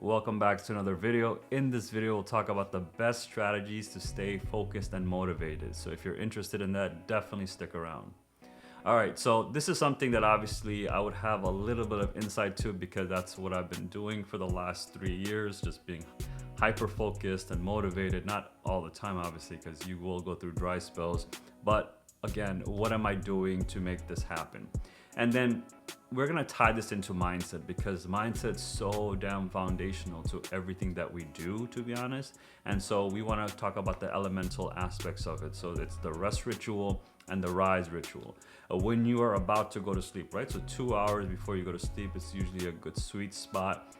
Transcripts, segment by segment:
welcome back to another video. In this video, we'll talk about the best strategies to stay focused and motivated. So if you're interested in that, definitely stick around. All right, so this is something that obviously I would have a little bit of insight to because that's what I've been doing for the last 3 years, just being hyper focused and motivated. Not all the time, obviously, because you will go through dry spells. But again, what am I doing to make this happen? And then we're gonna tie this into mindset because mindset's so damn foundational to everything that we do, to be honest. And so we wanna talk about the elemental aspects of it. So it's the rest ritual and the rise ritual. When you are about to go to sleep, right? So 2 hours before you go to sleep, it's usually a good sweet spot.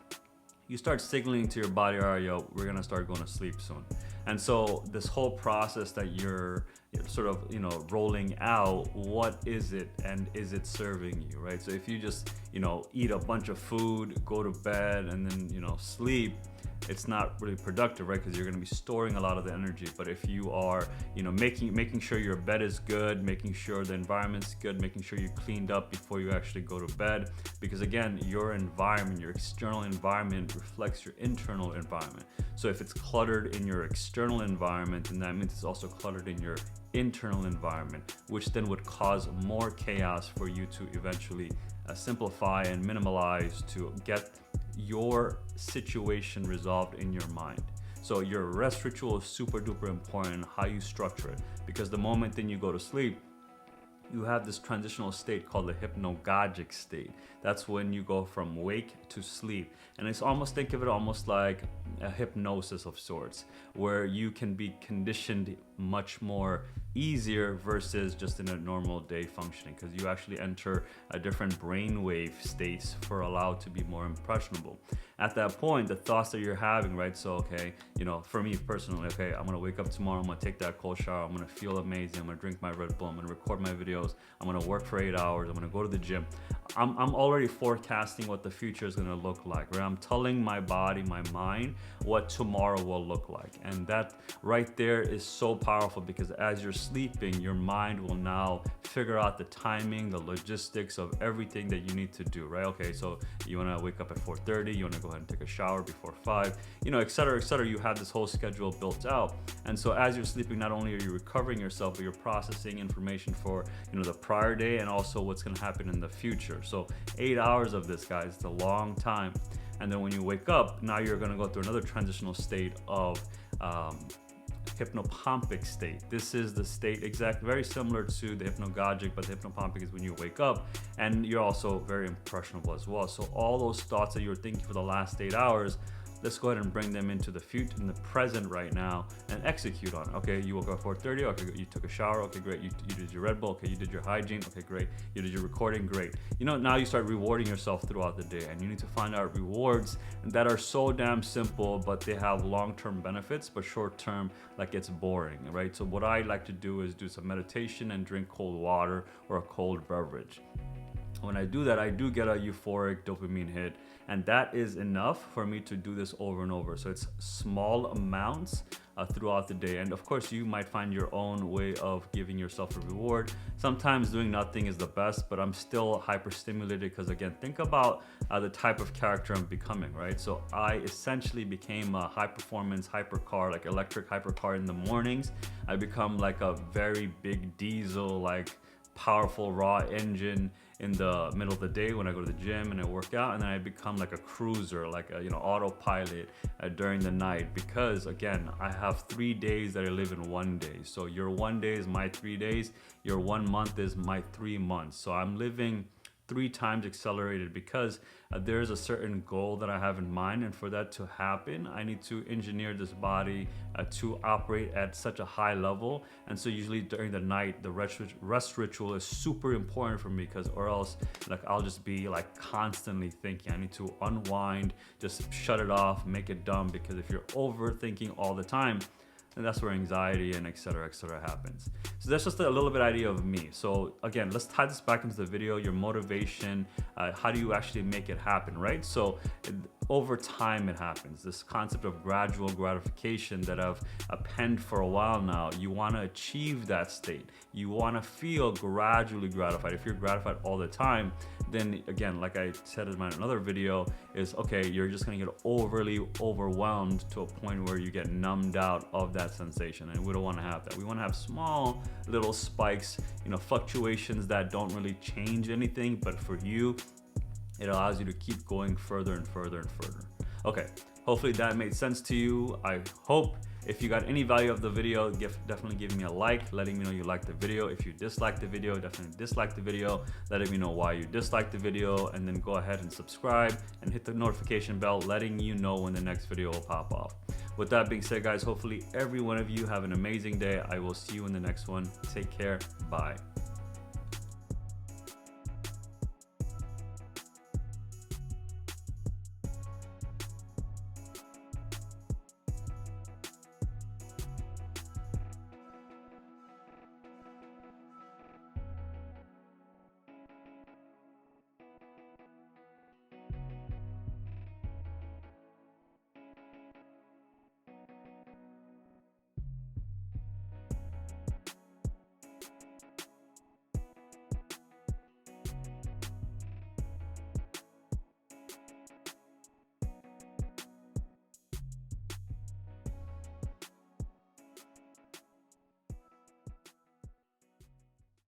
You start signaling to your body, all right, yo, we're gonna start going to sleep soon. And so this whole process that you're sort of, rolling out, what is it and is it serving you, right? So if you just, eat a bunch of food, go to bed and then, sleep, it's not really productive, right? Because you're going to be storing a lot of the energy. But if you are, making sure your bed is good, making sure the environment's good, making sure you cleaned up before you actually go to bed, because again, your environment, your external environment reflects your internal environment. So if it's cluttered in your external environment, then that means it's also cluttered in your internal environment, which then would cause more chaos for you to eventually simplify and minimalize to get your situation resolved in your mind. So your rest ritual is super duper important, how you structure it, because the moment then you go to sleep, you have this transitional state called the hypnagogic state. That's when you go from wake to sleep. And it's almost, think of it almost like a hypnosis of sorts, where you can be conditioned much more easier versus just in a normal day functioning, because you actually enter a different brainwave states for allowed to be more impressionable. At that point, the thoughts that you're having, right? So, okay, for me personally, okay, I'm gonna wake up tomorrow, I'm gonna take that cold shower, I'm gonna feel amazing, I'm gonna drink my Red Bull, I'm gonna record my videos, I'm gonna work for 8 hours, I'm gonna go to the gym. I'm already forecasting what the future is gonna look like, right? I'm telling my body, my mind, what tomorrow will look like. And that right there is so powerful because as you're sleeping, your mind will now figure out the timing, the logistics of everything that you need to do, right? Okay, so you wanna wake up at 4:30, you wanna go ahead and take a shower before 5, et cetera, et cetera. You have this whole schedule built out. And so as you're sleeping, not only are you recovering yourself, but you're processing information for, the prior day and also what's gonna happen in the future. So 8 hours of this, guys, it's a long time. And then when you wake up, now you're gonna go through another transitional state of hypnopompic state. This is the state very similar to the hypnagogic, but the hypnopompic is when you wake up and you're also very impressionable as well. So all those thoughts that you were thinking for the last 8 hours, let's go ahead and bring them into the future, in the present right now, and execute on it. Okay, you woke up at 4:30. Okay, you took a shower. Okay, great. You did your Red Bull. Okay, you did your hygiene. Okay, great. You did your recording. Great. Now you start rewarding yourself throughout the day, and you need to find out rewards that are so damn simple, but they have long-term benefits, but short-term, like it's boring, right? So what I like to do is do some meditation and drink cold water or a cold beverage. When I do that, I do get a euphoric dopamine hit, and that is enough for me to do this over and over. So it's small amounts throughout the day. And of course, you might find your own way of giving yourself a reward. Sometimes doing nothing is the best, but I'm still hyperstimulated because, again, think about the type of character I'm becoming, right? So I essentially became a high-performance hypercar, like electric hypercar in the mornings. I become like a very big diesel, like powerful raw engine in the middle of the day when I go to the gym and I work out, and then I become like a cruiser, like a autopilot during the night, because again, I have 3 days that I live in one day. So your 1 day is my 3 days, your 1 month is my 3 months. So I'm living 3 times accelerated because there's a certain goal that I have in mind, and for that to happen, I need to engineer this body to operate at such a high level. And so usually during the night, the rest ritual is super important for me, because or else like I'll just be like constantly thinking. I need to unwind, just shut it off, make it dumb, because if you're overthinking all the time, and that's where anxiety and et cetera happens. So that's just a little bit idea of me. So again, let's tie this back into the video, your motivation, how do you actually make it happen, right? So over time it happens. This concept of gradual gratification that I've penned for a while now, you wanna achieve that state. You wanna feel gradually gratified. If you're gratified all the time, then again, like I said in my another video, is, okay, you're just gonna get overly overwhelmed to a point where you get numbed out of that sensation, and we don't want to have that. We want to have small little spikes, fluctuations that don't really change anything, but for you, it allows you to keep going further and further and further. Okay, hopefully that made sense to you. I hope. If you got any value of the video, definitely give me a like, letting me know you liked the video. If you disliked the video, definitely dislike the video, letting me know why you disliked the video, and then go ahead and subscribe and hit the notification bell, letting you know when the next video will pop off. With that being said, guys, hopefully every one of you have an amazing day. I will see you in the next one. Take care. Bye.